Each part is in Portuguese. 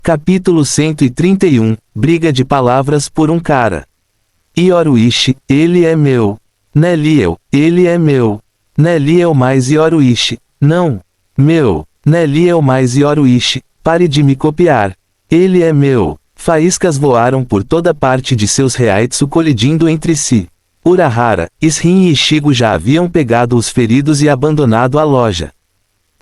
Capítulo 131, Briga de palavras por um cara. Yoruichi, ele é meu. Neliel, ele é meu. Neliel mais Yoruichi, não. Meu. Neliel mais Yoruichi, pare de me copiar. Ele é meu. Faíscas voaram por toda parte de seus Reaitsu colidindo entre si. Urahara, Ishin e Ishigo já haviam pegado os feridos e abandonado a loja.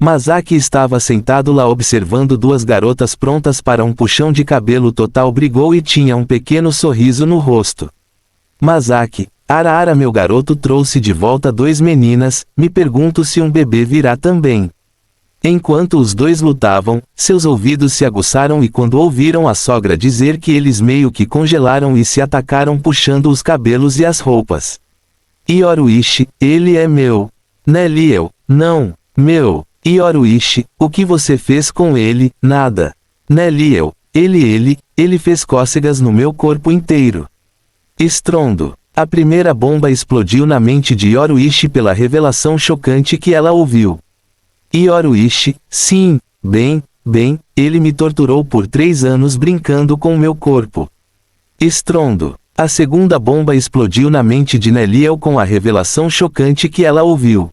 Masaki estava sentado lá observando duas garotas prontas para um puxão de cabelo total. Brigou e tinha um pequeno sorriso no rosto. Masaki, Ara meu garoto trouxe de volta dois meninas, me pergunto se um bebê virá também. Enquanto os dois lutavam, seus ouvidos se aguçaram e quando ouviram a sogra dizer que eles meio que congelaram e se atacaram puxando os cabelos e as roupas. Yoruichi, ele é meu. Neliel, não, meu. Yoruichi, o que você fez com ele? Nada. Neliel, ele fez cócegas no meu corpo inteiro. Estrondo. A primeira bomba explodiu na mente de Yoruichi pela revelação chocante que ela ouviu. Yoruichi, sim, bem, ele me torturou por 3 anos brincando com meu corpo. Estrondo. A segunda bomba explodiu na mente de Neliel com a revelação chocante que ela ouviu.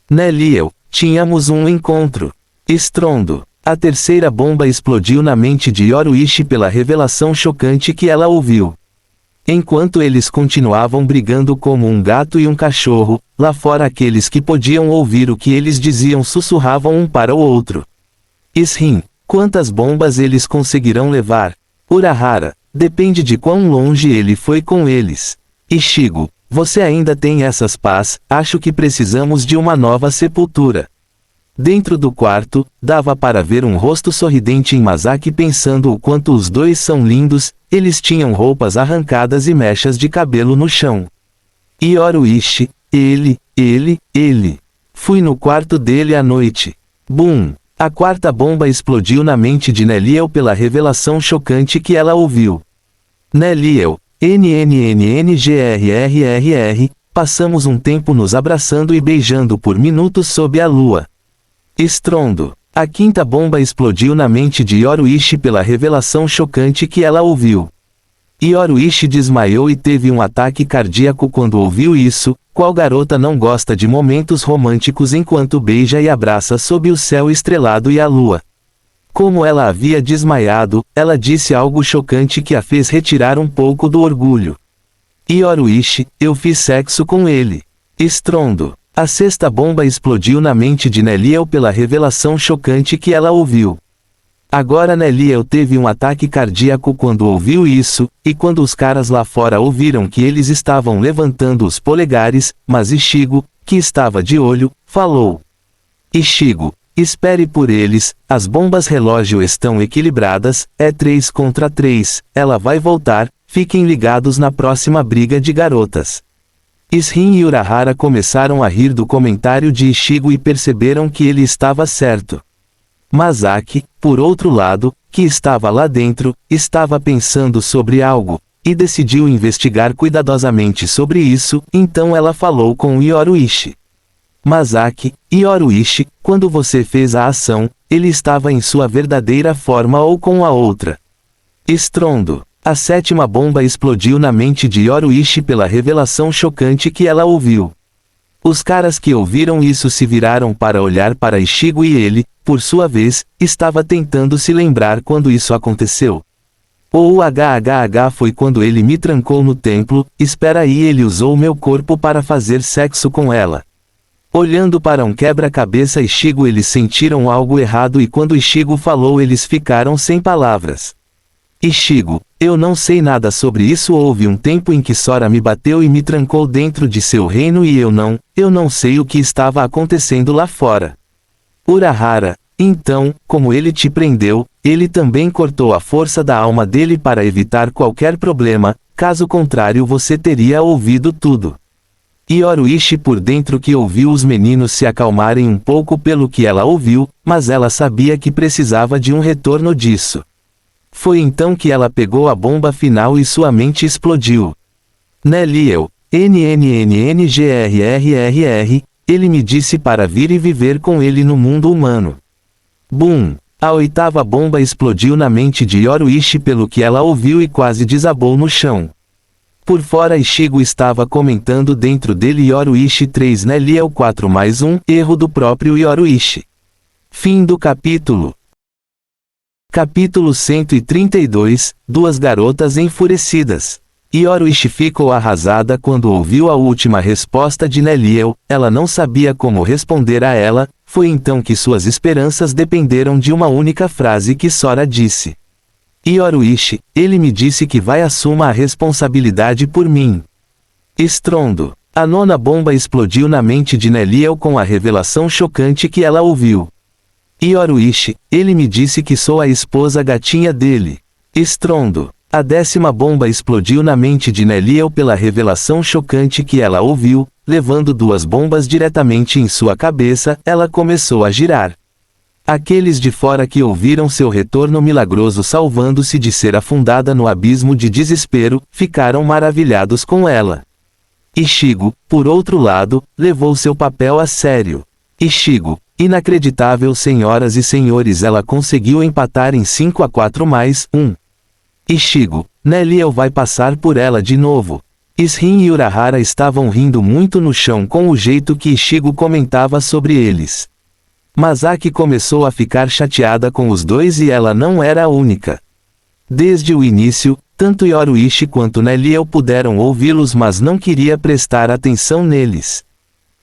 Neliel, tínhamos um encontro. Estrondo. A terceira bomba explodiu na mente de Yoruichi pela revelação chocante que ela ouviu. Enquanto eles continuavam brigando como um gato e um cachorro, lá fora aqueles que podiam ouvir o que eles diziam sussurravam um para o outro. Ishin, quantas bombas eles conseguirão levar? Urahara, depende de quão longe ele foi com eles. Ishigo, você ainda tem essas pás, acho que precisamos de uma nova sepultura. Dentro do quarto, dava para ver um rosto sorridente em Masaki pensando o quanto os dois são lindos, eles tinham roupas arrancadas e mechas de cabelo no chão. Yoruichi, ele. Fui no quarto dele à noite. Boom! A quarta bomba explodiu na mente de Neliel pela revelação chocante que ela ouviu. Neliel, NNNNGRRRR, passamos um tempo nos abraçando e beijando por minutos sob a lua. Estrondo. A quinta bomba explodiu na mente de Yoruichi pela revelação chocante que ela ouviu. Yoruichi desmaiou e teve um ataque cardíaco quando ouviu isso. Qual garota não gosta de momentos românticos enquanto beija e abraça sob o céu estrelado e a lua? Como ela havia desmaiado, ela disse algo chocante que a fez retirar um pouco do orgulho. Yoruichi, eu fiz sexo com ele. Estrondo. A sexta bomba explodiu na mente de Neliel pela revelação chocante que ela ouviu. Agora Neliel teve um ataque cardíaco quando ouviu isso, e quando os caras lá fora ouviram que eles estavam levantando os polegares, mas Ishigo, que estava de olho, falou. Ishigo, espere por eles, as bombas relógio estão equilibradas, é 3 contra 3, ela vai voltar, fiquem ligados na próxima briga de garotas. Ishin e Urahara começaram a rir do comentário de Ishigo e perceberam que ele estava certo. Masaki, por outro lado, que estava lá dentro, estava pensando sobre algo, e decidiu investigar cuidadosamente sobre isso, então ela falou com Yoruichi. Masaki, Yoruichi, quando você fez a ação, ele estava em sua verdadeira forma ou com a outra? Estrondo. A sétima bomba explodiu na mente de Yoruichi pela revelação chocante que ela ouviu. Os caras que ouviram isso se viraram para olhar para Ishigo e ele, por sua vez, estava tentando se lembrar quando isso aconteceu. O foi quando ele me trancou no templo, espera aí, ele usou meu corpo para fazer sexo com ela. Olhando para um quebra-cabeça Ishigo, eles sentiram algo errado e quando Ishigo falou eles ficaram sem palavras. Ishigo, eu não sei nada sobre isso. Houve um tempo em que Sora me bateu e me trancou dentro de seu reino e eu não sei o que estava acontecendo lá fora. Urahara, então, como ele te prendeu, ele também cortou a força da alma dele para evitar qualquer problema, caso contrário você teria ouvido tudo. Yoruichi por dentro que ouviu os meninos se acalmarem um pouco pelo que ela ouviu, mas ela sabia que precisava de um retorno disso. Foi então que ela pegou a bomba final e sua mente explodiu. Neliel, NNNNGRRRR, ele me disse para vir e viver com ele no mundo humano. Boom! A oitava bomba explodiu na mente de Yoruishi pelo que ela ouviu e quase desabou no chão. Por fora Ishigo estava comentando dentro dele Yoruishi 3 Neliel 4 mais um erro do próprio Yoruishi. Fim do capítulo. Capítulo 132, Duas garotas enfurecidas. Yoruishi ficou arrasada quando ouviu a última resposta de Neliel, ela não sabia como responder a ela, foi então que suas esperanças dependeram de uma única frase que Sora disse. Yoruishi, ele me disse que vai assumir a responsabilidade por mim. Estrondo. A nona bomba explodiu na mente de Neliel com a revelação chocante que ela ouviu. Yoruishi, ele me disse que sou a esposa gatinha dele. Estrondo. A décima bomba explodiu na mente de Neliel pela revelação chocante que ela ouviu, levando duas bombas diretamente em sua cabeça, ela começou a girar. Aqueles de fora que ouviram seu retorno milagroso salvando-se de ser afundada no abismo de desespero, ficaram maravilhados com ela. Ishigo, por outro lado, levou seu papel a sério. Ishigo, inacreditável senhoras e senhores, ela conseguiu empatar em 5-4 mais 1. Ishigo, Neliel vai passar por ela de novo. Ishin e Urahara estavam rindo muito no chão com o jeito que Ishigo comentava sobre eles. Masaki começou a ficar chateada com os dois e ela não era a única. Desde o início, tanto Yoruishi quanto Neliel puderam ouvi-los, mas não queria prestar atenção neles.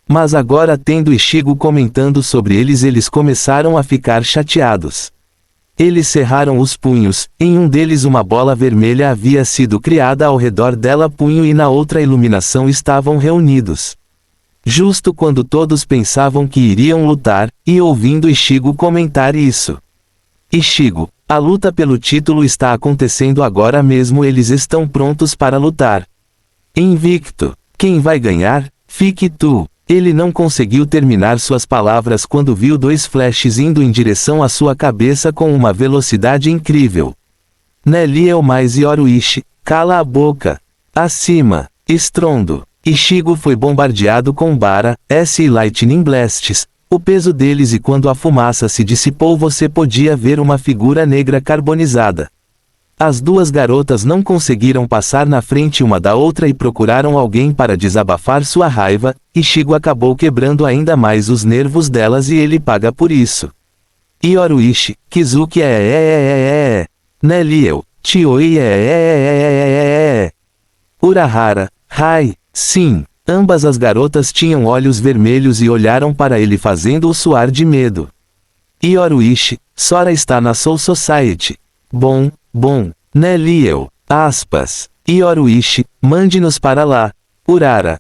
Mas agora, tendo Ishigo comentando sobre eles começaram a ficar chateados. Eles cerraram os punhos, em um deles uma bola vermelha havia sido criada ao redor dela punho e na outra iluminação estavam reunidos. Justo quando todos pensavam que iriam lutar, e ouvindo Ishigo comentar isso. Ishigo, a luta pelo título está acontecendo agora mesmo, eles estão prontos para lutar. Invicto. Quem vai ganhar? Fique tu. Ele não conseguiu terminar suas palavras quando viu dois flashes indo em direção à sua cabeça com uma velocidade incrível. Neliel mais Yoruishi, cala a boca. Acima. Estrondo. Ishigo foi bombardeado com Bara, S e Lightning Blasts, o peso deles, e quando a fumaça se dissipou você podia ver uma figura negra carbonizada. As duas garotas não conseguiram passar na frente uma da outra e procuraram alguém para desabafar sua raiva, Ishigo acabou quebrando ainda mais os nervos delas e ele paga por isso. Yoruishi, Kizuki Neliel, Chioi Urahara, Hai, sim, ambas as garotas tinham olhos vermelhos e olharam para ele fazendo-o suar de medo. Yoruishi, Sora está na Soul Society. Bom, Neliel, aspas. Yoruishi, mande-nos para lá. Urara,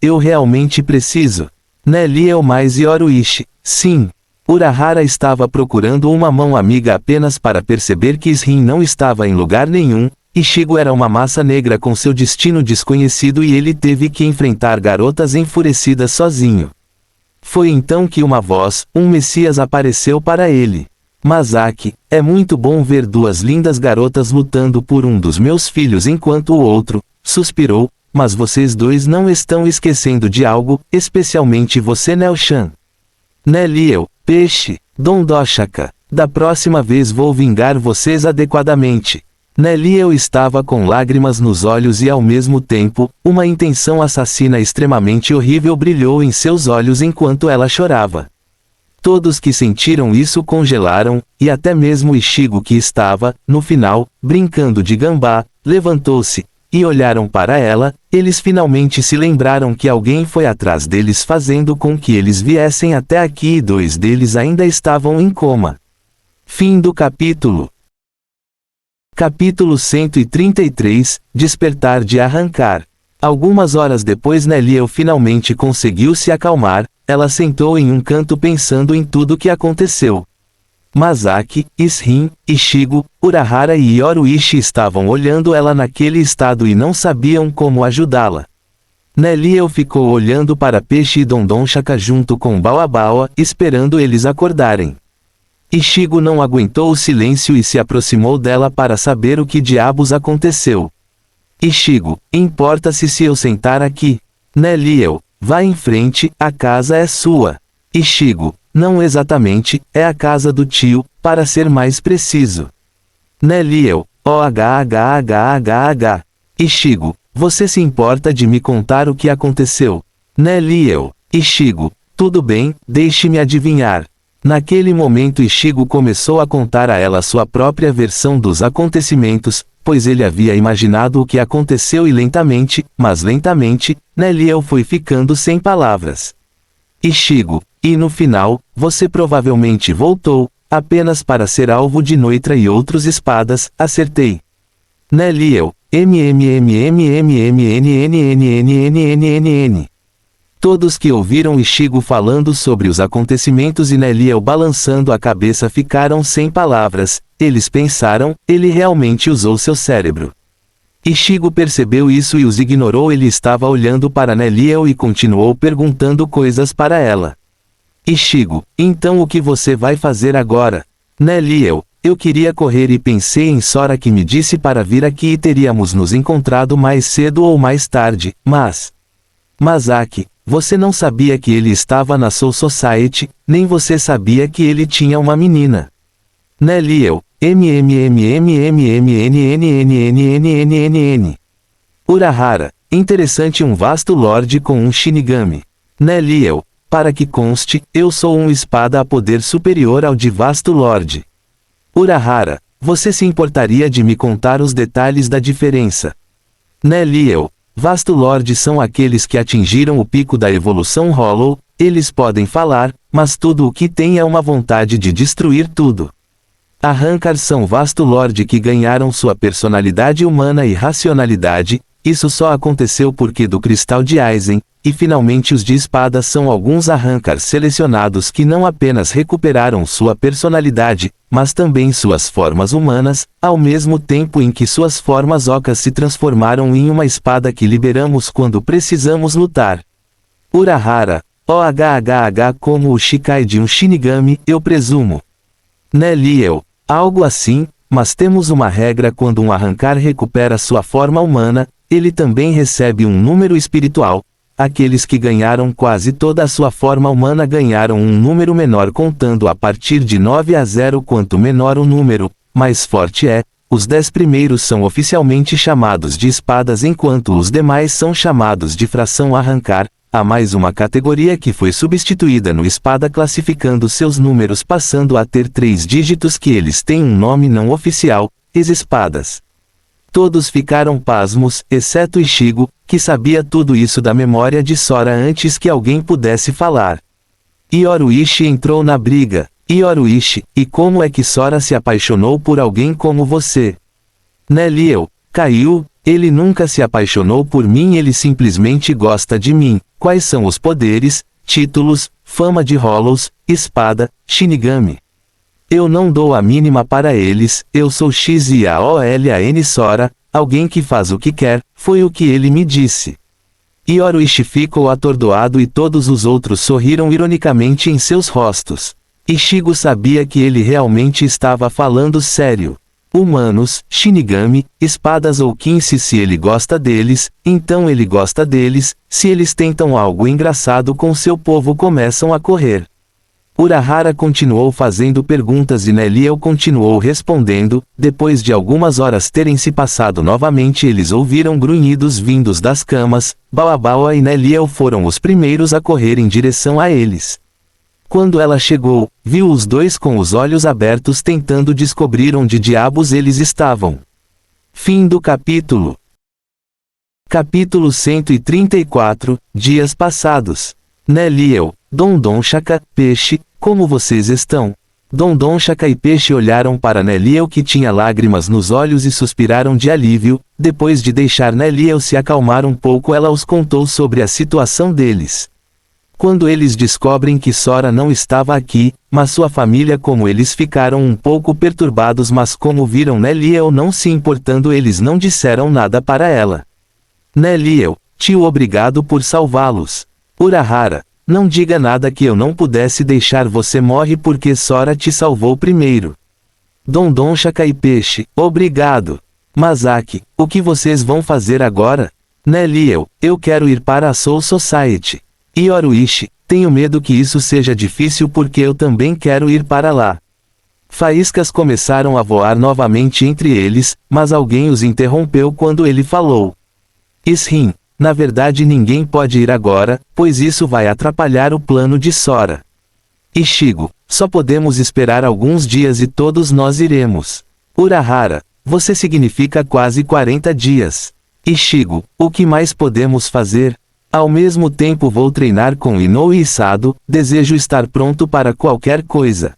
eu realmente preciso. Neliel mais Yoruishi, sim. Urahara estava procurando uma mão amiga apenas para perceber que Ishin não estava em lugar nenhum. Ishigo era uma massa negra com seu destino desconhecido e ele teve que enfrentar garotas enfurecidas sozinho. Foi então que uma voz, um messias, apareceu para ele. Masaki, é muito bom ver duas lindas garotas lutando por um dos meus filhos enquanto o outro, suspirou, mas vocês dois não estão esquecendo de algo, especialmente você Nel-chan. Neliel, peixe, Dondoshaka, da próxima vez vou vingar vocês adequadamente. Neliel estava com lágrimas nos olhos e ao mesmo tempo, uma intenção assassina extremamente horrível brilhou em seus olhos enquanto ela chorava. Todos que sentiram isso congelaram, e até mesmo Ishigo, que estava, no final, brincando de gambá, levantou-se, e olharam para ela. Eles finalmente se lembraram que alguém foi atrás deles fazendo com que eles viessem até aqui e dois deles ainda estavam em coma. Fim do capítulo. Capítulo 133, Despertar de Arrancar. Algumas horas depois Neliel finalmente conseguiu se acalmar. Ela sentou em um canto pensando em tudo o que aconteceu. Masaki, Ishin, Ishigo, Urahara e Yoruishi estavam olhando ela naquele estado e não sabiam como ajudá-la. Neliel ficou olhando para Peixe e Dondoshaka junto com Baobawa, esperando eles acordarem. Ishigo não aguentou o silêncio e se aproximou dela para saber o que diabos aconteceu. Ishigo, importa-se se eu sentar aqui? Neliel, vá em frente, a casa é sua. Ishigo, Não exatamente, é a casa do tio, para ser mais preciso. Neliel, OHHHH. Ichigo, você se importa de me contar o que aconteceu? Neliel, Ichigo, tudo bem, deixe-me adivinhar. Naquele momento Ichigo começou a contar a ela sua própria versão dos acontecimentos, pois ele havia imaginado o que aconteceu e lentamente, mas lentamente, Neliel foi ficando sem palavras. Ichigo, e no final, você provavelmente voltou, apenas para ser alvo de Noitra e outros espadas, acertei. Neliel, MMMMMMNNNNNNNNN. Todos que ouviram Ichigo falando sobre os acontecimentos e Neliel balançando a cabeça ficaram sem palavras. Eles pensaram, ele realmente usou seu cérebro. Ichigo percebeu isso e os ignorou. Ele estava olhando para Neliel e continuou perguntando coisas para ela. Ichigo, então o que você vai fazer agora? Neliel, eu queria correr e pensei em Sora que me disse para vir aqui e teríamos nos encontrado mais cedo ou mais tarde, mas... Masaki, você não sabia que ele estava na Soul Society, nem você sabia que ele tinha uma menina. Neliel, MMMMMMNNNNNNNNN. Urahara, interessante, um vasto lorde com um Shinigami. Neliel, para que conste, eu sou um espada a poder superior ao de vasto lorde. Urahara, você se importaria de me contar os detalhes da diferença? Neliel, vasto lorde são aqueles que atingiram o pico da evolução Hollow, eles podem falar, mas tudo o que têm é uma vontade de destruir tudo. Arrancar são vasto lorde que ganharam sua personalidade humana e racionalidade, isso só aconteceu porque do cristal de Aizen, e finalmente os de espada são alguns arrancar selecionados que não apenas recuperaram sua personalidade, mas também suas formas humanas, ao mesmo tempo em que suas formas ocas se transformaram em uma espada que liberamos quando precisamos lutar. Urahara, OHHH como o Shikai de um Shinigami, eu presumo. Neliel, algo assim, mas temos uma regra: quando um arrancar recupera sua forma humana, ele também recebe um número espiritual. Aqueles que ganharam quase toda a sua forma humana ganharam um número menor contando a partir de 9 a 0. Quanto menor o número, mais forte é. Os 10 primeiros são oficialmente chamados de espadas enquanto os demais são chamados de fração arrancar. Há mais uma categoria que foi substituída no espada classificando seus números passando a ter 3 dígitos que eles têm um nome não oficial, ex-espadas. Todos ficaram pasmos, exceto Ichigo, que sabia tudo isso da memória de Sora antes que alguém pudesse falar. Yoruichi entrou na briga. Yoruichi, e como é que Sora se apaixonou por alguém como você? Neliel, caiu, ele nunca se apaixonou por mim, ele simplesmente gosta de mim. Quais são os poderes, títulos, fama de Hollows, espada, Shinigami? Eu não dou a mínima para eles, eu sou X-I-A-O-L-A-N Sora, alguém que faz o que quer, foi o que ele me disse. Yoruichi ficou atordoado e todos os outros sorriram ironicamente em seus rostos. Ichigo sabia que ele realmente estava falando sério. Humanos, Shinigami, espadas ou Quincy, se ele gosta deles, então ele gosta deles, se eles tentam algo engraçado com seu povo começam a correr. Urahara continuou fazendo perguntas e Neliel continuou respondendo. Depois de algumas horas terem se passado novamente, eles ouviram grunhidos vindos das camas. Baobaoa e Neliel foram os primeiros a correr em direção a eles. Quando ela chegou, viu os dois com os olhos abertos tentando descobrir onde diabos eles estavam. Fim do capítulo. Capítulo 134, Dias passados. Neliel, Dondonchaka, Peixe, como vocês estão? Dondonchaka e Peixe olharam para Neliel que tinha lágrimas nos olhos e suspiraram de alívio. Depois de deixar Neliel se acalmar um pouco, ela os contou sobre a situação deles. Quando eles descobrem que Sora não estava aqui, mas sua família, como eles ficaram um pouco perturbados, mas como viram Neliel não se importando, eles não disseram nada para ela. Neliel, tio, obrigado por salvá-los. Urahara, não diga nada que eu não pudesse deixar, você morre porque Sora te salvou primeiro. Dondonchaka e Peixe, obrigado. Masaki, o que vocês vão fazer agora? Neliel, eu quero ir para a Soul Society. Yoruishi, tenho medo que isso seja difícil porque eu também quero ir para lá. Faíscas começaram a voar novamente entre eles, mas alguém os interrompeu quando ele falou. Ishin, na verdade ninguém pode ir agora, pois isso vai atrapalhar o plano de Sora. Ishigo, só podemos esperar alguns dias e todos nós iremos. Urahara, você significa quase 40 dias. Ishigo, o que mais podemos fazer? Ao mesmo tempo vou treinar com Inoue e Sado, desejo estar pronto para qualquer coisa.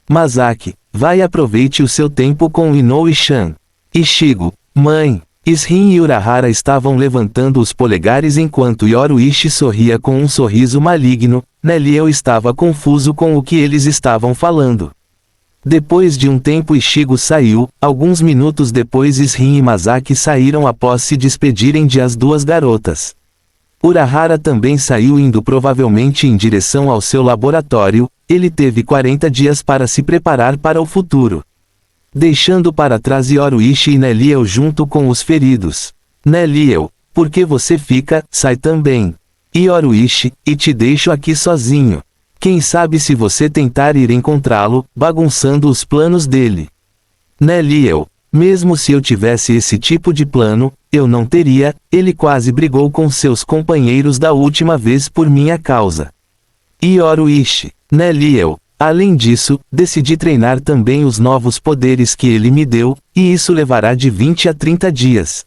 Masaki, vai e aproveite o seu tempo com Inoue-chan. Ishigo, mãe. Ishin e Urahara estavam levantando os polegares enquanto Yoruishi sorria com um sorriso maligno. Neliel estava confuso com o que eles estavam falando. Depois de um tempo Ishigo saiu, alguns minutos depois Ishin e Masaki saíram após se despedirem de as duas garotas. Urahara também saiu indo provavelmente em direção ao seu laboratório, ele teve 40 dias para se preparar para o futuro. Deixando para trás Yoruishi e Neliel junto com os feridos. Neliel, por que você fica, sai também. Yoruishi, e te deixo aqui sozinho. Quem sabe se você tentar ir encontrá-lo, bagunçando os planos dele. Neliel, mesmo se eu tivesse esse tipo de plano, eu não teria, ele quase brigou com seus companheiros da última vez por minha causa. Yoruishi, Neliel, além disso, decidi treinar também os novos poderes que ele me deu, e isso levará de 20 a 30 dias.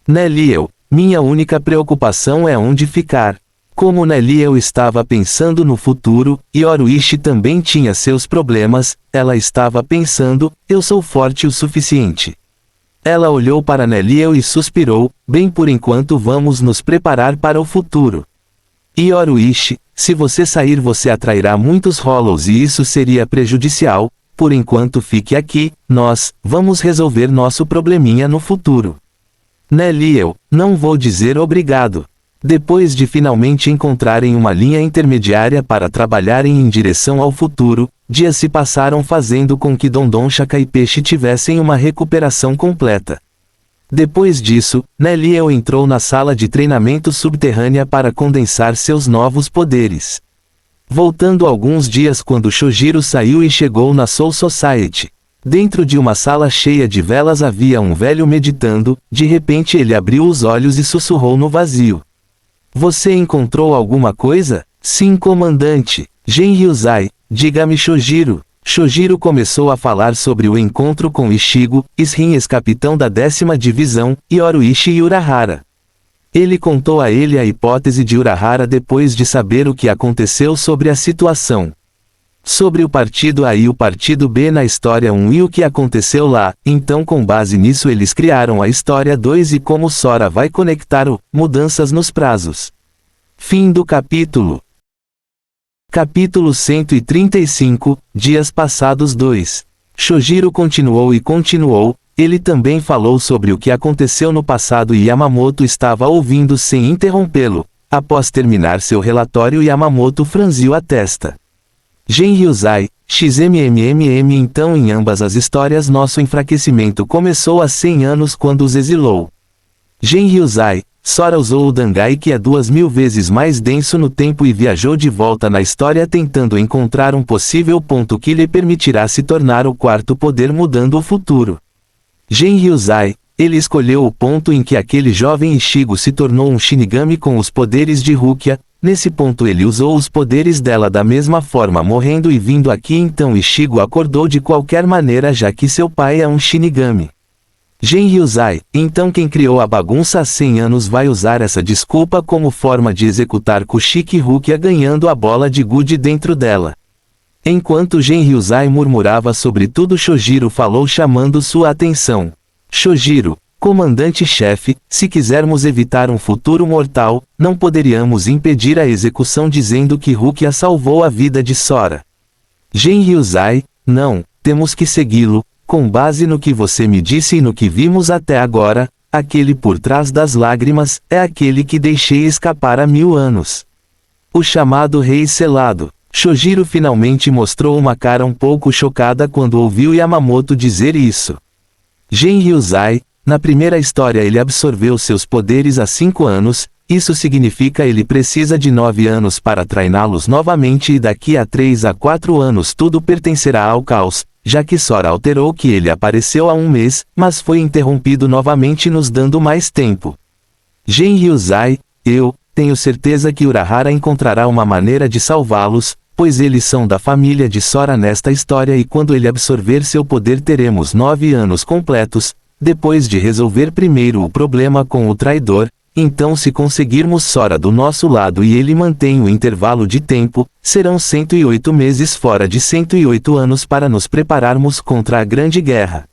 Neliel, minha única preocupação é onde ficar. Como Neliel estava pensando no futuro, Yoruishi também tinha seus problemas, ela estava pensando, eu sou forte o suficiente. Ela olhou para Neliel e suspirou, bem por enquanto vamos nos preparar para o futuro. Yoruishi, se você sair você atrairá muitos Hollows e isso seria prejudicial, por enquanto fique aqui, nós, vamos resolver nosso probleminha no futuro. Neliel, não vou dizer obrigado. Depois de finalmente encontrarem uma linha intermediária para trabalharem em direção ao futuro, dias se passaram fazendo com que Dondonshaka e Peixe tivessem uma recuperação completa. Depois disso, Neliel entrou na sala de treinamento subterrânea para condensar seus novos poderes. Voltando alguns dias quando Shojiro saiu e chegou na Soul Society. Dentro de uma sala cheia de velas havia um velho meditando, de repente ele abriu os olhos e sussurrou no vazio. Você encontrou alguma coisa? Sim, comandante. Genryuzai, diga-me Shojiro. Shojiro começou a falar sobre o encontro com Ishigo, Ishin ex-capitão da 10ª divisão, Yoruishi e Urahara. Ele contou a ele a hipótese de Urahara depois de saber o que aconteceu sobre a situação. Sobre o partido A e o partido B na história 1 e o que aconteceu lá, então com base nisso eles criaram a história 2 e como Sora vai conectar mudanças nos prazos. Fim do capítulo. Capítulo 135, Dias Passados 2. Shojiro continuou e continuou, ele também falou sobre o que aconteceu no passado e Yamamoto estava ouvindo sem interrompê-lo. Após terminar seu relatório Yamamoto franziu a testa. Genryuzai, XMMMM então em ambas as histórias nosso enfraquecimento começou há 100 anos quando os exilou. Genryuzai, Sora usou o Dangai que é 2000 vezes mais denso no tempo e viajou de volta na história tentando encontrar um possível ponto que lhe permitirá se tornar o quarto poder mudando o futuro. Genryuzai, ele escolheu o ponto em que aquele jovem Ishigo se tornou um Shinigami com os poderes de Rukia, nesse ponto ele usou os poderes dela da mesma forma morrendo e vindo aqui então Ishigo acordou de qualquer maneira já que seu pai é um Shinigami. Genryuzai, então quem criou a bagunça há 100 anos vai usar essa desculpa como forma de executar Kushiki Rukia ganhando a bola de gude dentro dela. Enquanto Genryuzai murmurava sobre tudo Shojiro falou chamando sua atenção. Shojiro, comandante-chefe, se quisermos evitar um futuro mortal, não poderíamos impedir a execução dizendo que Rukia salvou a vida de Sora. Genryuzai, não, temos que segui-lo, com base no que você me disse e no que vimos até agora, aquele por trás das lágrimas, é aquele que deixei escapar há 1000 anos. O chamado Rei Selado. Shojiro finalmente mostrou uma cara um pouco chocada quando ouviu Yamamoto dizer isso. Genryuzai, na primeira história ele absorveu seus poderes há 5 anos, isso significa ele precisa de 9 anos para treiná-los novamente e daqui a 3 a 4 anos tudo pertencerá ao caos, já que Sora alterou que ele apareceu há 1 mês, mas foi interrompido novamente nos dando mais tempo. Genryuzai, eu tenho certeza que Urahara encontrará uma maneira de salvá-los, pois eles são da família de Sora nesta história e quando ele absorver seu poder teremos 9 anos completos, depois de resolver primeiro o problema com o traidor. Então se conseguirmos Sora do nosso lado e ele mantém o intervalo de tempo, serão 108 meses fora de 108 anos para nos prepararmos contra a Grande Guerra.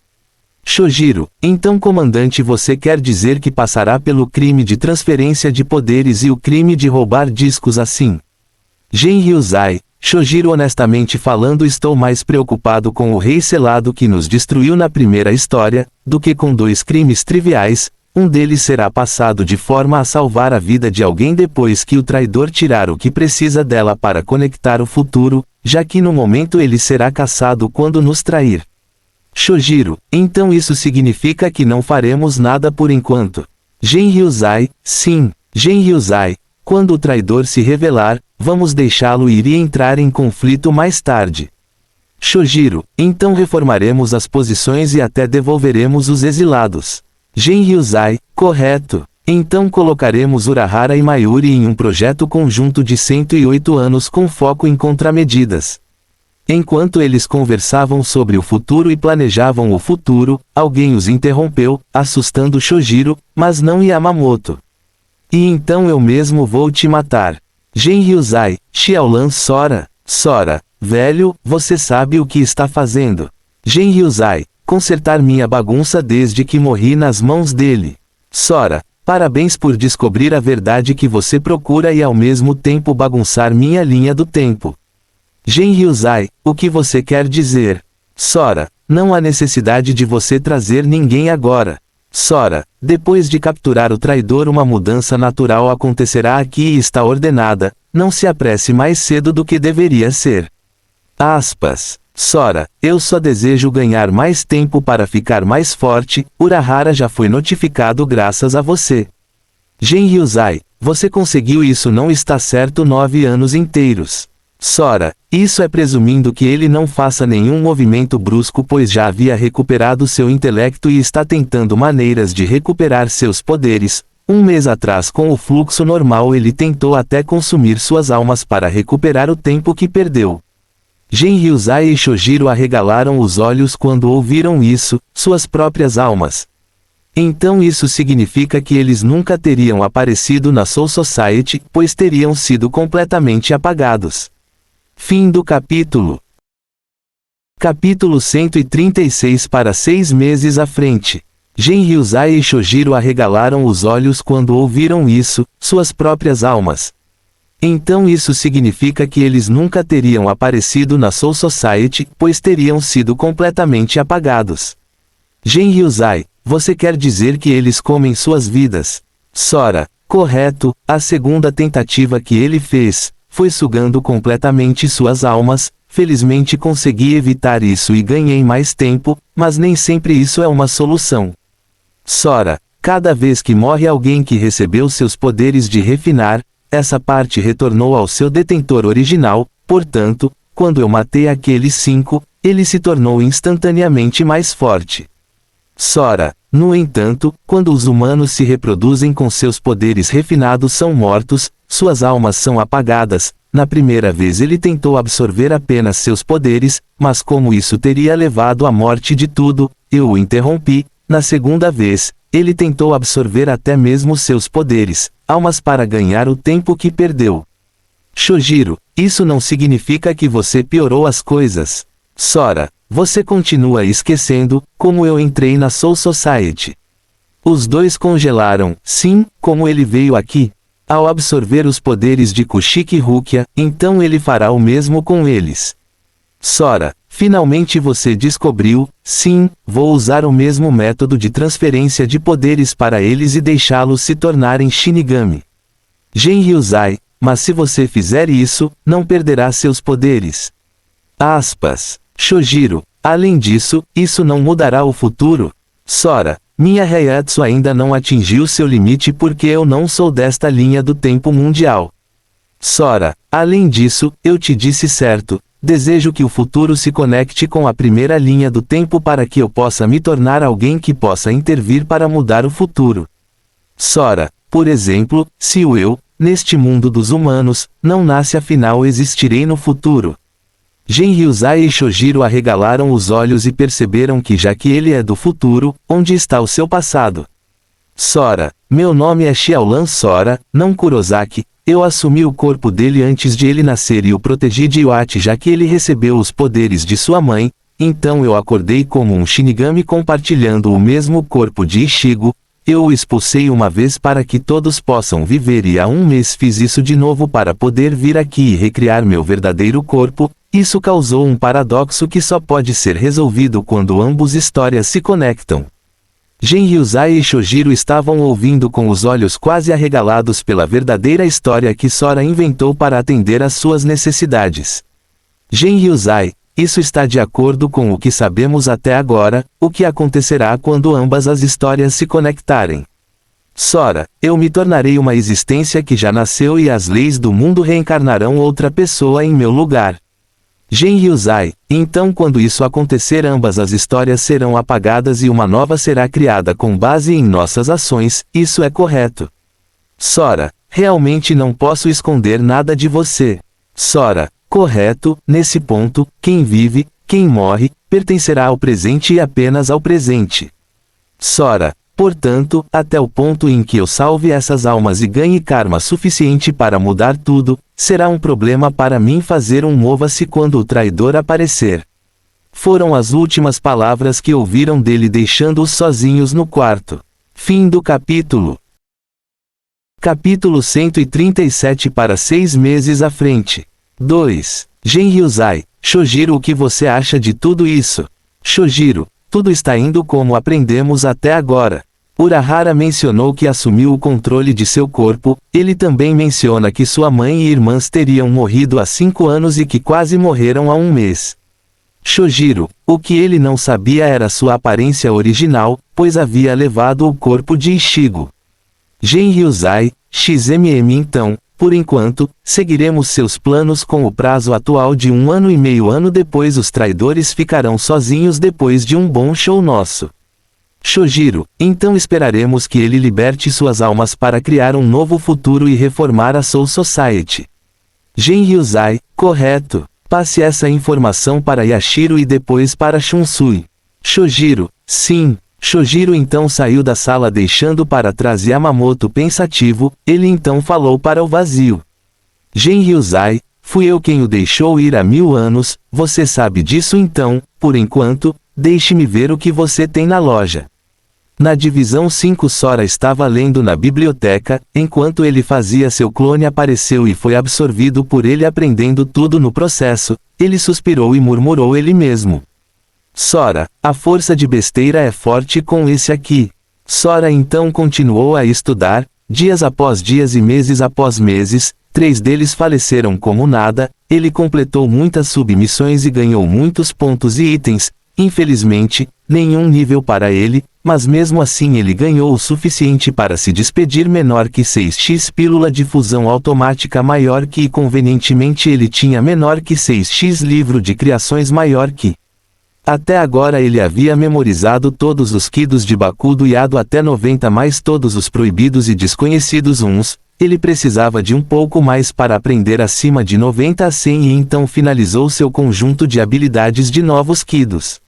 Shojiro, então comandante, você quer dizer que passará pelo crime de transferência de poderes e o crime de roubar discos assim? Genryuzai, Shojiro, honestamente falando estou mais preocupado com o Rei Selado que nos destruiu na primeira história, do que com 2 crimes triviais. Um deles será passado de forma a salvar a vida de alguém depois que o traidor tirar o que precisa dela para conectar o futuro, já que no momento ele será caçado quando nos trair. Shojiro, então isso significa que não faremos nada por enquanto. Genryuzai, sim, Genryuzai, quando o traidor se revelar, vamos deixá-lo ir e entrar em conflito mais tarde. Shojiro, então reformaremos as posições e até devolveremos os exilados. Genryuzai, correto. Então colocaremos Urahara e Mayuri em um projeto conjunto de 108 anos com foco em contramedidas. Enquanto eles conversavam sobre o futuro e planejavam o futuro, alguém os interrompeu, assustando Shojiro, mas não Yamamoto. E então eu mesmo vou te matar. Genryuzai, Xiaolan Sora, Sora, velho, você sabe o que está fazendo. Genryuzai, consertar minha bagunça desde que morri nas mãos dele. Sora, parabéns por descobrir a verdade que você procura e ao mesmo tempo bagunçar minha linha do tempo. Genryuzai, o que você quer dizer? Sora, não há necessidade de você trazer ninguém agora. Sora, depois de capturar o traidor uma mudança natural acontecerá aqui e está ordenada, não se apresse mais cedo do que deveria ser. Aspas. Sora, eu só desejo ganhar mais tempo para ficar mais forte, Urahara já foi notificado graças a você. Genryuzai, você conseguiu isso, não está certo, 9 anos inteiros. Sora, isso é presumindo que ele não faça nenhum movimento brusco pois já havia recuperado seu intelecto e está tentando maneiras de recuperar seus poderes. 1 mês atrás com o fluxo normal ele tentou até consumir suas almas para recuperar o tempo que perdeu. Genryuzai e Shojiro arregalaram os olhos quando ouviram isso, suas próprias almas. Então isso significa que eles nunca teriam aparecido na Soul Society, pois teriam sido completamente apagados. Fim do capítulo. Capítulo 136 para 6 meses à frente. Genryuzai e Shojiro arregalaram os olhos quando ouviram isso, suas próprias almas. Então isso significa que eles nunca teriam aparecido na Soul Society, pois teriam sido completamente apagados. Genryuzai, você quer dizer que eles comem suas vidas? Sora, correto, a segunda tentativa que ele fez, foi sugando completamente suas almas, felizmente consegui evitar isso e ganhei mais tempo, mas nem sempre isso é uma solução. Sora, cada vez que morre alguém que recebeu seus poderes de refinar, essa parte retornou ao seu detentor original, portanto, quando eu matei aqueles 5, ele se tornou instantaneamente mais forte. Sora, no entanto, quando os humanos se reproduzem com seus poderes refinados são mortos, suas almas são apagadas. Na primeira vez ele tentou absorver apenas seus poderes, mas como isso teria levado à morte de tudo, eu o interrompi. Na segunda vez, ele tentou absorver até mesmo seus poderes, almas para ganhar o tempo que perdeu. Shojiro, isso não significa que você piorou as coisas. Sora, você continua esquecendo como eu entrei na Soul Society. Os dois congelaram, sim, como ele veio aqui. Ao absorver os poderes de Kushiki Rukia, então ele fará o mesmo com eles. Sora, finalmente você descobriu, sim, vou usar o mesmo método de transferência de poderes para eles e deixá-los se tornarem Shinigami. Genryuzai, mas se você fizer isso, não perderá seus poderes. Aspas. Shojiro, além disso, isso não mudará o futuro. Sora, Minha Reiatsu ainda não atingiu seu limite porque eu não sou desta linha do tempo mundial. Sora, além disso, eu te disse certo, desejo que o futuro se conecte com a primeira linha do tempo para que eu possa me tornar alguém que possa intervir para mudar o futuro. Sora, por exemplo, se o eu, neste mundo dos humanos, não nasce afinal existirei no futuro. Genryusai e Shojiro arregalaram os olhos e perceberam que já que ele é do futuro, onde está o seu passado? Sora, meu nome é Xiaolan Sora, não Kurosaki, eu assumi o corpo dele antes de ele nascer e o protegi de Iwate já que ele recebeu os poderes de sua mãe, então eu acordei como um Shinigami compartilhando o mesmo corpo de Ichigo, eu o expulsei uma vez para que todos possam viver e há um mês fiz isso de novo para poder vir aqui e recriar meu verdadeiro corpo. Isso causou um paradoxo que só pode ser resolvido quando ambas histórias se conectam. Genryusai e Shojiro estavam ouvindo com os olhos quase arregalados pela verdadeira história que Sora inventou para atender às suas necessidades. Genryusai, isso está de acordo com o que sabemos até agora, o que acontecerá quando ambas as histórias se conectarem. Sora, eu me tornarei uma existência que já nasceu e as leis do mundo reencarnarão outra pessoa em meu lugar. Genryusai, então quando isso acontecer ambas as histórias serão apagadas e uma nova será criada com base em nossas ações, isso é correto. Sora, realmente não posso esconder nada de você. Sora, correto, nesse ponto, quem vive, quem morre, pertencerá ao presente e apenas ao presente. Sora, portanto, até o ponto em que eu salve essas almas e ganhe karma suficiente para mudar tudo, será um problema para mim fazer um mova-se quando o traidor aparecer. Foram as últimas palavras que ouviram dele deixando-os sozinhos no quarto. Fim do capítulo. Capítulo 137 para 6 meses à frente. 2. Genryusai, Shojiro, o que você acha de tudo isso? Shojiro, tudo está indo como aprendemos até agora. Urahara mencionou que assumiu o controle de seu corpo, ele também menciona que sua mãe e irmãs teriam morrido há 5 anos e que quase morreram há 1 mês. Shojiro, o que ele não sabia era sua aparência original, pois havia levado o corpo de Ichigo. Genryusai, XMM então, por enquanto, seguiremos seus planos com o prazo atual de 1 ano e meio. Ano depois os traidores ficarão sozinhos depois de um bom show nosso. Shojiro, então esperaremos que ele liberte suas almas para criar um novo futuro e reformar a Soul Society. Genryusai, correto. Passe essa informação para Yashiro e depois para Shunsui. Shojiro, sim. Shojiro então saiu da sala deixando para trás Yamamoto pensativo, ele então falou para o vazio. Genryusai, fui eu quem o deixou ir há 1000 anos, você sabe disso então, por enquanto, deixe-me ver o que você tem na loja. Na divisão 5 Sora estava lendo na biblioteca, enquanto ele fazia seu clone apareceu e foi absorvido por ele aprendendo tudo no processo, ele suspirou e murmurou ele mesmo. Sora, a força de besteira é forte com esse aqui. Sora então continuou a estudar, dias após dias e meses após meses, 3 deles faleceram como nada, ele completou muitas submissões e ganhou muitos pontos e itens, infelizmente, nenhum nível para ele, mas mesmo assim ele ganhou o suficiente para se despedir menor que 6x pílula de fusão automática maior que e convenientemente ele tinha menor que 6x livro de criações maior que. Até agora ele havia memorizado todos os Kidos de Bakudo Yado até 90 mais todos os proibidos e desconhecidos uns, ele precisava de um pouco mais para aprender acima de 90 a 100 e então finalizou seu conjunto de habilidades de novos Kidos.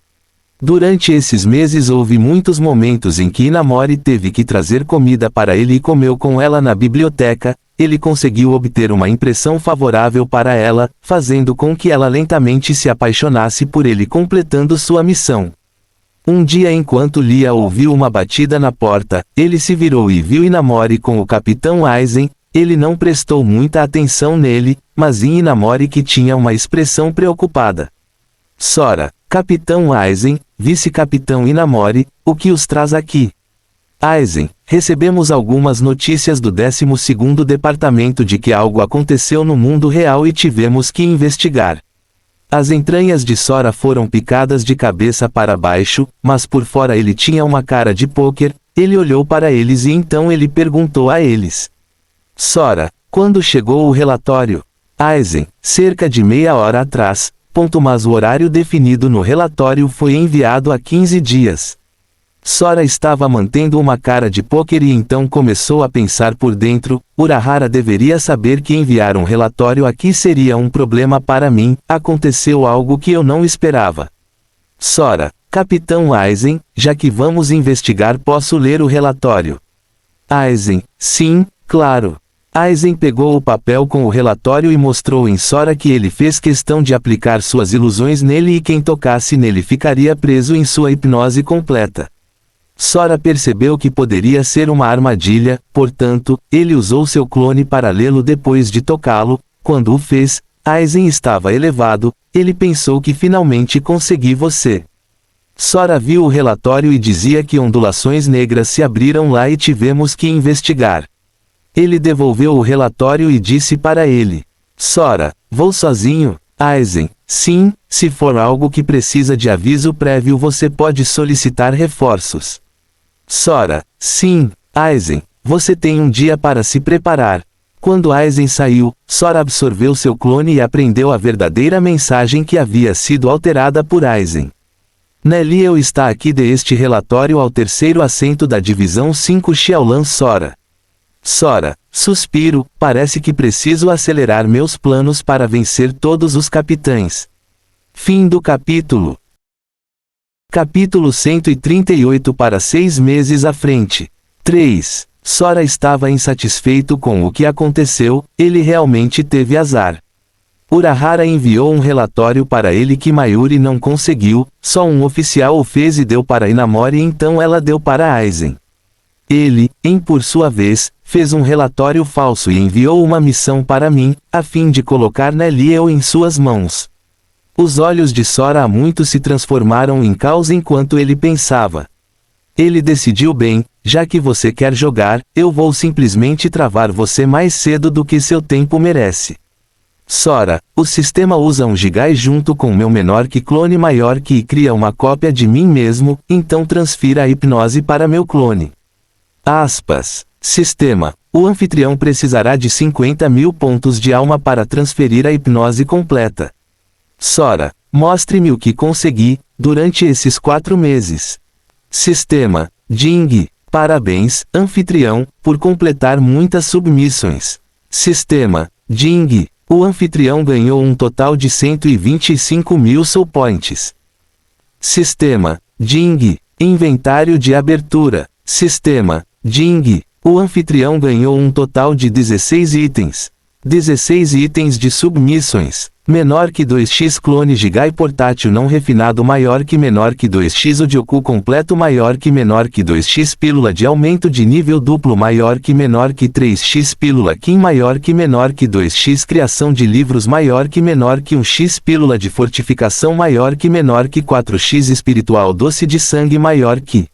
Durante esses meses houve muitos momentos em que Inamori teve que trazer comida para ele e comeu com ela na biblioteca, ele conseguiu obter uma impressão favorável para ela, fazendo com que ela lentamente se apaixonasse por ele completando sua missão. Um dia enquanto Lia ouviu uma batida na porta, ele se virou e viu Inamori com o Capitão Aizen, ele não prestou muita atenção nele, mas em Inamori que tinha uma expressão preocupada. Sora, Capitão Aizen, Vice-Capitão Inamori, o que os traz aqui? Aizen, recebemos algumas notícias do 12º Departamento de que algo aconteceu no mundo real e tivemos que investigar. As entranhas de Sora foram picadas de cabeça para baixo, mas por fora ele tinha uma cara de pôquer. Ele olhou para eles e então ele perguntou a eles: Sora, quando chegou o relatório? Aizen, cerca de meia hora atrás, mas o horário definido no relatório foi enviado há 15 dias. Sora estava mantendo uma cara de pôquer e então começou a pensar por dentro: Urahara deveria saber que enviar um relatório aqui seria um problema para mim. Aconteceu algo que eu não esperava. Sora, Capitão Aizen, já que vamos investigar, posso ler o relatório? Aizen, sim, claro. Aizen pegou o papel com o relatório e mostrou em Sora que ele fez questão de aplicar suas ilusões nele e quem tocasse nele ficaria preso em sua hipnose completa. Sora percebeu que poderia ser uma armadilha, portanto, ele usou seu clone para lê-lo depois de tocá-lo. Quando o fez, Aizen estava elevado. Ele pensou que finalmente consegui você. Sora viu o relatório e dizia que ondulações negras se abriram lá e tivemos que investigar. Ele devolveu o relatório e disse para ele: Sora, vou sozinho? Aizen, sim, se for algo que precisa de aviso prévio você pode solicitar reforços. Sora, sim, Aizen, você tem um dia para se preparar. Quando Aizen saiu, Sora absorveu seu clone e aprendeu a verdadeira mensagem que havia sido alterada por Aizen. Neliel está aqui de este relatório ao terceiro assento da divisão 5 Xiaolan Sora. Sora, suspiro, parece que preciso acelerar meus planos para vencer todos os capitães. Fim do capítulo. Capítulo 138 para 6 meses à frente. 3. Sora estava insatisfeito com o que aconteceu, ele realmente teve azar. Urahara enviou um relatório para ele que Mayuri não conseguiu, só um oficial o fez e deu para Inamori e então ela deu para Aizen. Ele, por sua vez, fez um relatório falso e enviou uma missão para mim, a fim de colocar Neliel em suas mãos. Os olhos de Sora há muito se transformaram em caos enquanto ele pensava. Ele decidiu bem, já que você quer jogar, eu vou simplesmente travar você mais cedo do que seu tempo merece. Sora, o sistema usa um Jigai junto com meu menor que clone maior que e cria uma cópia de mim mesmo, então transfira a hipnose para meu clone. Aspas. Sistema. O anfitrião precisará de 50.000 pontos de alma para transferir a hipnose completa. Sora, mostre-me o que consegui, durante esses 4 meses. Sistema. Jing. Parabéns, anfitrião, por completar muitas submissões. Sistema. Jing. O anfitrião ganhou um total de 125.000 soul points. Sistema. Jing. Inventário de abertura. Sistema. Jing. O anfitrião ganhou um total de 16 itens. 16 itens de submissões. Menor que 2x clone Jigai portátil não refinado maior que menor que 2x Odioku completo maior que menor que 2x pílula de aumento de nível duplo maior que menor que 3x pílula Kim maior que menor que 2x criação de livros maior que menor que 1x pílula de fortificação maior que menor que 4x espiritual doce de sangue maior que.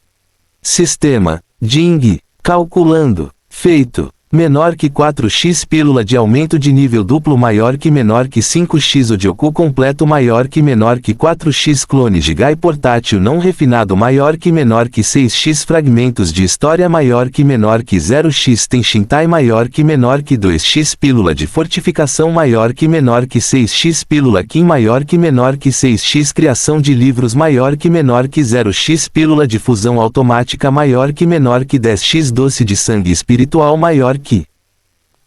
Sistema. Jing. Calculando. Feito. Menor que 4x pílula de aumento de nível duplo maior que menor que 5x Odioku completo maior que menor que 4x clone Jigai portátil não refinado maior que menor que 6x fragmentos de história maior que menor que 0x Tenshintai maior que menor que 2x pílula de fortificação maior que menor que 6x pílula Kim maior que menor que 6x criação de livros maior que menor que 0x pílula de fusão automática maior que menor que 10x doce de sangue espiritual maior que.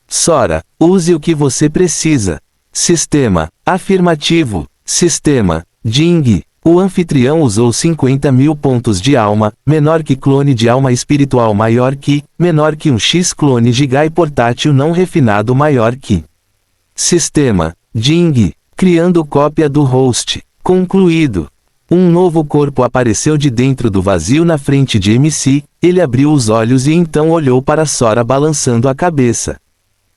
Sora, use o que você precisa. Sistema. Afirmativo. Sistema. Jing. O anfitrião usou 50.000 pontos de alma, menor que clone de alma espiritual maior que, menor que 1x clone Jigai portátil não refinado maior que. Sistema. Jing. Criando cópia do host. Concluído. Um novo corpo apareceu de dentro do vazio na frente de MC, ele abriu os olhos e então olhou para Sora balançando a cabeça.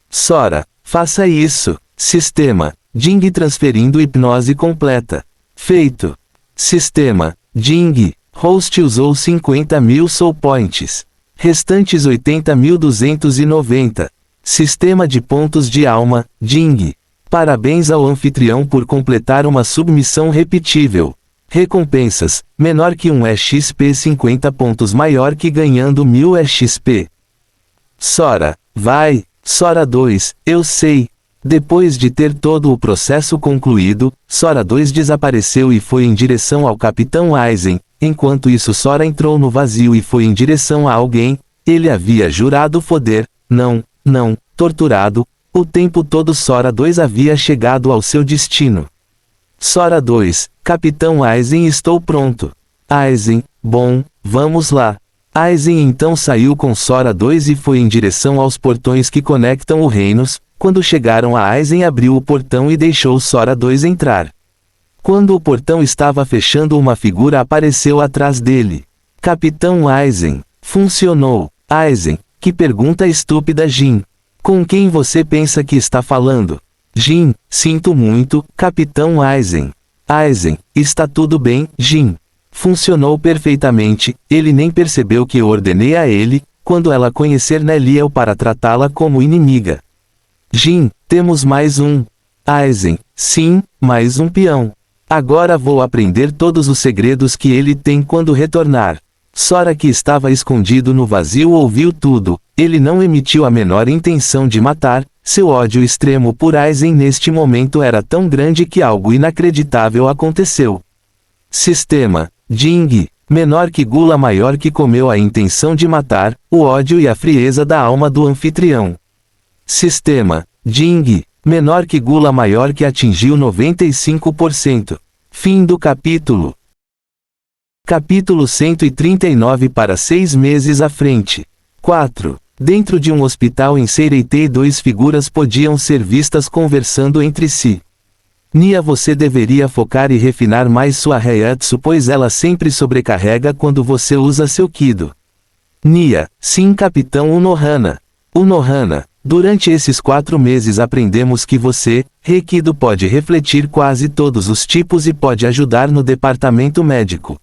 Sora, faça isso. Sistema. Jing transferindo hipnose completa. Feito. Sistema. Jing. Host usou 50.000 soul points. Restantes 80.290. Sistema de pontos de alma. Jing. Parabéns ao anfitrião por completar uma submissão repetível. Recompensas, menor que 1 EXP 50 pontos maior que ganhando 1000 EXP. Sora, vai, Sora 2, eu sei. Depois de ter todo o processo concluído, Sora 2 desapareceu e foi em direção ao Capitão Aizen. Enquanto isso Sora entrou no vazio e foi em direção a alguém. Ele havia jurado foder, não, torturado. O tempo todo Sora 2 havia chegado ao seu destino. Sora 2, Capitão Aizen, estou pronto. Aizen, bom, vamos lá. Aizen então saiu com Sora 2 e foi em direção aos portões que conectam os reinos. Quando chegaram a Aizen abriu o portão e deixou Sora 2 entrar. Quando o portão estava fechando uma figura apareceu atrás dele. Capitão Aizen, funcionou. Aizen, que pergunta estúpida Jin. Com quem você pensa que está falando? Jin, sinto muito, Capitão Aizen. Aizen, está tudo bem, Jin. Funcionou perfeitamente, ele nem percebeu que eu ordenei a ele, quando ela conhecer Neliel para tratá-la como inimiga. Jin, temos mais um. Aizen, sim, mais um peão. Agora vou aprender todos os segredos que ele tem quando retornar. Sora, que estava escondido no vazio, ouviu tudo. Ele não emitiu a menor intenção de matar. Seu ódio extremo por Aizen neste momento era tão grande que algo inacreditável aconteceu. Sistema, Jing, menor que gula, maior que comeu a intenção de matar, o ódio e a frieza da alma do anfitrião. Sistema, Jing, menor que gula, maior que atingiu 95%. Fim do capítulo. Capítulo 139 para 6 meses à frente. 4. Dentro de um hospital em Seireitei, 2 figuras podiam ser vistas conversando entre si. Nia, você deveria focar e refinar mais sua Reiatsu, pois ela sempre sobrecarrega quando você usa seu Kido. Nia, sim, Capitão Unohana. Unohana, durante esses 4 meses aprendemos que você, Reikido, pode refletir quase todos os tipos e pode ajudar no departamento médico.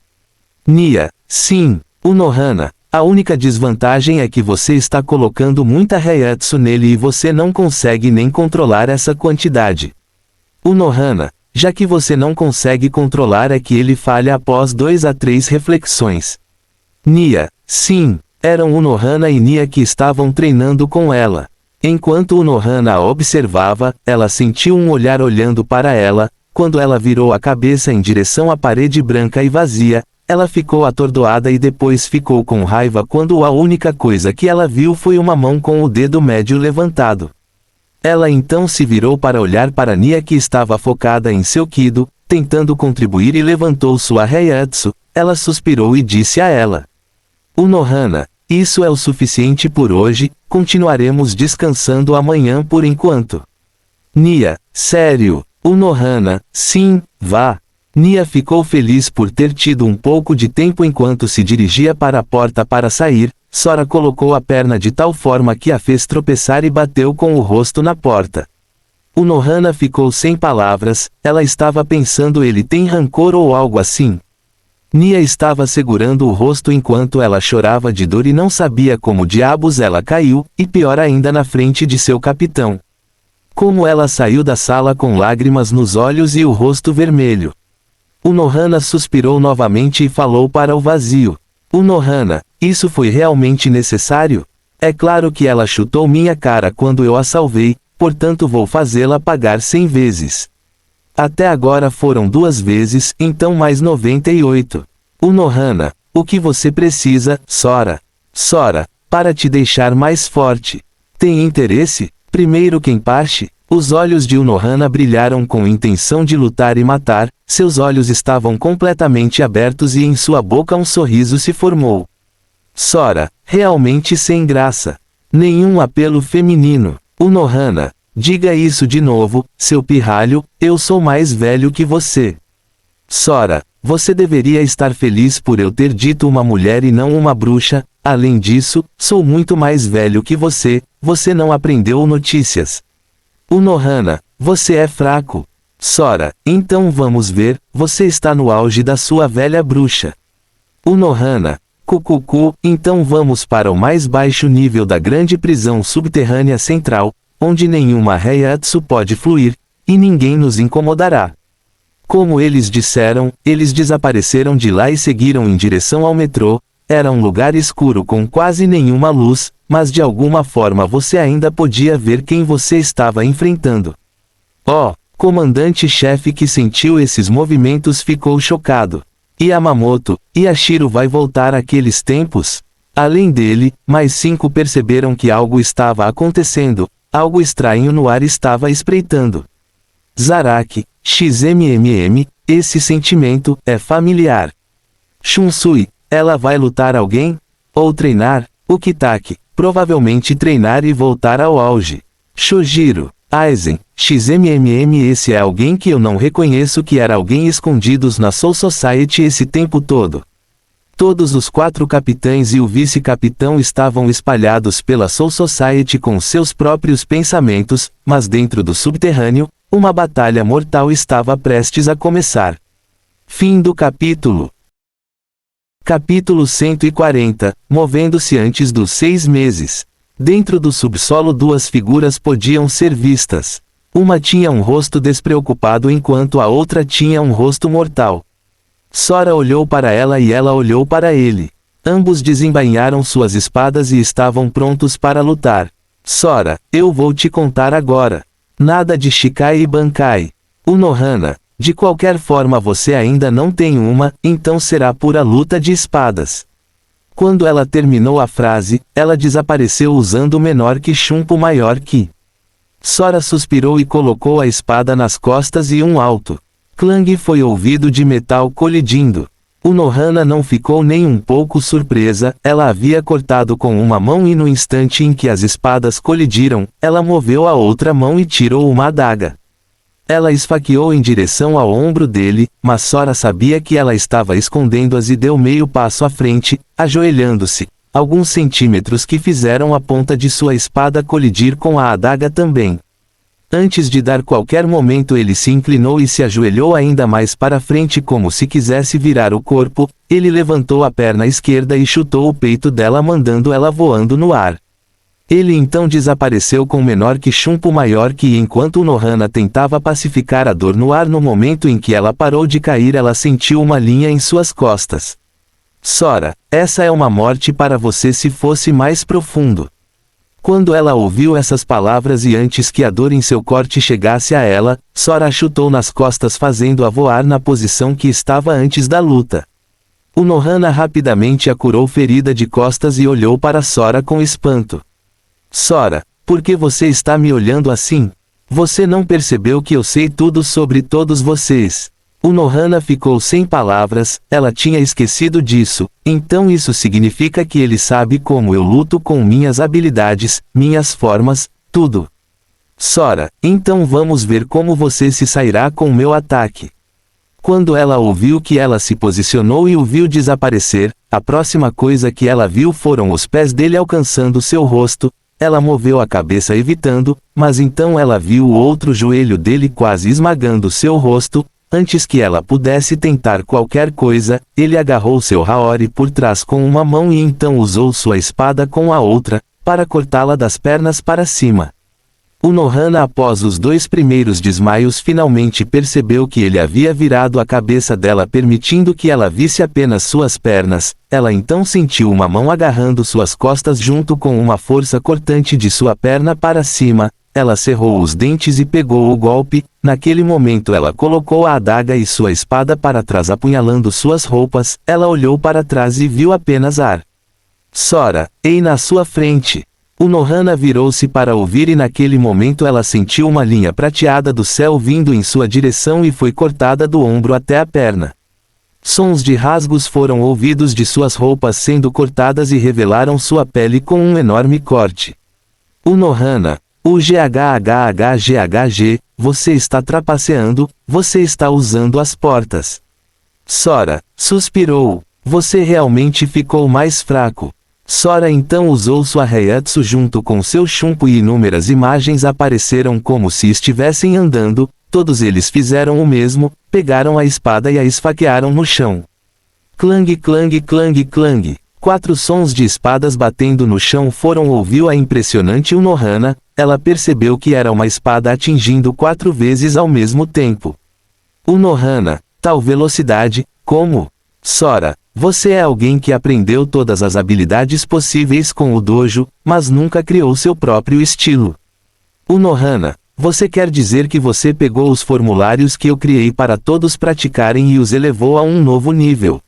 Nia, sim, Unohana, a única desvantagem é que você está colocando muita Reiatsu nele e você não consegue nem controlar essa quantidade. Unohana, já que você não consegue controlar é que ele falha após 2 a 3 reflexões. Nia, sim, eram Unohana e Nia que estavam treinando com ela. Enquanto Unohana a observava, ela sentiu um olhar olhando para ela. Quando ela virou a cabeça em direção à parede branca e vazia, ela ficou atordoada e depois ficou com raiva quando a única coisa que ela viu foi uma mão com o dedo médio levantado. Ela então se virou para olhar para Nia, que estava focada em seu Kido, tentando contribuir, e levantou sua Reiatsu. Ela suspirou e disse a ela: Unohana, isso é o suficiente por hoje, continuaremos descansando amanhã por enquanto. Nia, sério? Unohana, sim, vá. Nia ficou feliz por ter tido um pouco de tempo. Enquanto se dirigia para a porta para sair, Sora colocou a perna de tal forma que a fez tropeçar e bateu com o rosto na porta. Unohana ficou sem palavras. Ela estava pensando: ele tem rancor ou algo assim? Nia estava segurando o rosto enquanto ela chorava de dor e não sabia como diabos ela caiu, e pior ainda, na frente de seu capitão. Como ela saiu da sala com lágrimas nos olhos e o rosto vermelho. Unohana suspirou novamente e falou para o vazio: Unohana, isso foi realmente necessário? É claro que ela chutou minha cara quando eu a salvei, portanto vou fazê-la pagar 100 vezes. Até agora foram 2 vezes, então mais 98. Unohana, o que você precisa, Sora? Sora, para te deixar mais forte. Tem interesse? Primeiro Kenpachi? Os olhos de Unohana brilharam com intenção de lutar e matar. Seus olhos estavam completamente abertos e em sua boca um sorriso se formou. Sora, realmente sem graça. Nenhum apelo feminino. Unohana, diga isso de novo, seu pirralho, eu sou mais velho que você. Sora, você deveria estar feliz por eu ter dito uma mulher e não uma bruxa. Além disso, sou muito mais velho que você não aprendeu notícias. Unohana, você é fraco. Sora, então vamos ver, você está no auge da sua velha bruxa. Unohana, cucucu, então vamos para o mais baixo nível da grande prisão subterrânea central, onde nenhuma Reiatsu pode fluir, e ninguém nos incomodará. Como eles disseram, eles desapareceram de lá e seguiram em direção ao metrô. Era um lugar escuro com quase nenhuma luz, mas de alguma forma você ainda podia ver quem você estava enfrentando. Oh, comandante-chefe que sentiu esses movimentos ficou chocado. Yamamoto, Yashiro vai voltar àqueles tempos? Além dele, mais 5 perceberam que algo estava acontecendo, algo estranho no ar estava espreitando. Zaraki, XMMM, esse sentimento é familiar. Shunsui, ela vai lutar alguém? Ou treinar? O Kitaki, provavelmente treinar e voltar ao auge. Shojiro, Aizen, XMMM, esse é alguém que eu não reconheço, que era alguém escondidos na Soul Society esse tempo todo. Todos os 4 capitães e o vice-capitão estavam espalhados pela Soul Society com seus próprios pensamentos, mas dentro do subterrâneo, uma batalha mortal estava prestes a começar. Fim do capítulo. Capítulo 140, movendo-se antes dos 6 meses. Dentro do subsolo 2 figuras podiam ser vistas. Uma tinha um rosto despreocupado enquanto a outra tinha um rosto mortal. Sora olhou para ela e ela olhou para ele. Ambos desembainharam suas espadas e estavam prontos para lutar. Sora, eu vou te contar agora. Nada de Shikai e Bankai. Unohana, de qualquer forma você ainda não tem uma, então será pura luta de espadas. Quando ela terminou a frase, ela desapareceu usando o menor que Shunpo maior que. Sora suspirou e colocou a espada nas costas e um alto clang foi ouvido de metal colidindo. Unohana não ficou nem um pouco surpresa, ela havia cortado com uma mão e no instante em que as espadas colidiram, ela moveu a outra mão e tirou uma adaga. Ela esfaqueou em direção ao ombro dele, mas Sora sabia que ela estava escondendo-as e deu meio passo à frente, ajoelhando-se, alguns centímetros que fizeram a ponta de sua espada colidir com a adaga também. Antes de dar qualquer momento ele se inclinou e se ajoelhou ainda mais para frente como se quisesse virar o corpo, ele levantou a perna esquerda e chutou o peito dela mandando ela voando no ar. Ele então desapareceu com menor que Shunpo maior que enquanto Unohana tentava pacificar a dor no ar no momento em que ela parou de cair ela sentiu uma linha em suas costas. Sora, essa é uma morte para você se fosse mais profundo. Quando ela ouviu essas palavras e antes que a dor em seu corte chegasse a ela, Sora a chutou nas costas fazendo-a voar na posição que estava antes da luta. Unohana rapidamente a curou ferida de costas e olhou para Sora com espanto. Sora, por que você está me olhando assim? Você não percebeu que eu sei tudo sobre todos vocês? Unohana ficou sem palavras, ela tinha esquecido disso, então isso significa que ele sabe como eu luto com minhas habilidades, minhas formas, tudo. Sora, então vamos ver como você se sairá com meu ataque. Quando ela ouviu que ela se posicionou e o viu desaparecer, a próxima coisa que ela viu foram os pés dele alcançando seu rosto, ela moveu a cabeça evitando, mas então ela viu o outro joelho dele quase esmagando seu rosto. Antes que ela pudesse tentar qualquer coisa, ele agarrou seu Haori por trás com uma mão e então usou sua espada com a outra, para cortá-la das pernas para cima. Unohana após os 2 primeiros desmaios finalmente percebeu que ele havia virado a cabeça dela permitindo que ela visse apenas suas pernas, ela então sentiu uma mão agarrando suas costas junto com uma força cortante de sua perna para cima. Ela cerrou os dentes e pegou o golpe, naquele momento ela colocou a adaga e sua espada para trás apunhalando suas roupas, ela olhou para trás e viu apenas ar. Sora, ei na sua frente. Unohana virou-se para ouvir e naquele momento ela sentiu uma linha prateada do céu vindo em sua direção e foi cortada do ombro até a perna. Sons de rasgos foram ouvidos de suas roupas sendo cortadas e revelaram sua pele com um enorme corte. Unohana, GHGHG, você está trapaceando, você está usando as portas. Sora, suspirou, você realmente ficou mais fraco. Sora então usou sua Reiatsu junto com seu Shunpo e inúmeras imagens apareceram como se estivessem andando, todos eles fizeram o mesmo, pegaram a espada e a esfaquearam no chão. Clang clang clang clang. 4 sons de espadas batendo no chão foram ouviu a impressionante Unohana, ela percebeu que era uma espada atingindo 4 vezes ao mesmo tempo. Unohana, tal velocidade, como? Sora, você é alguém que aprendeu todas as habilidades possíveis com o dojo, mas nunca criou seu próprio estilo. Unohana, você quer dizer que você pegou os formulários que eu criei para todos praticarem e os elevou a um novo nível.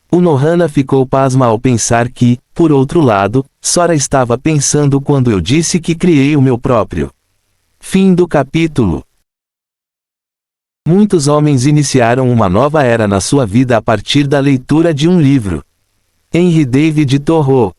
Unohana ficou pasma ao pensar que, por outro lado, Sora estava pensando quando eu disse que criei o meu próprio. Fim do capítulo. Muitos homens iniciaram uma nova era na sua vida a partir da leitura de um livro. Henry David Thoreau.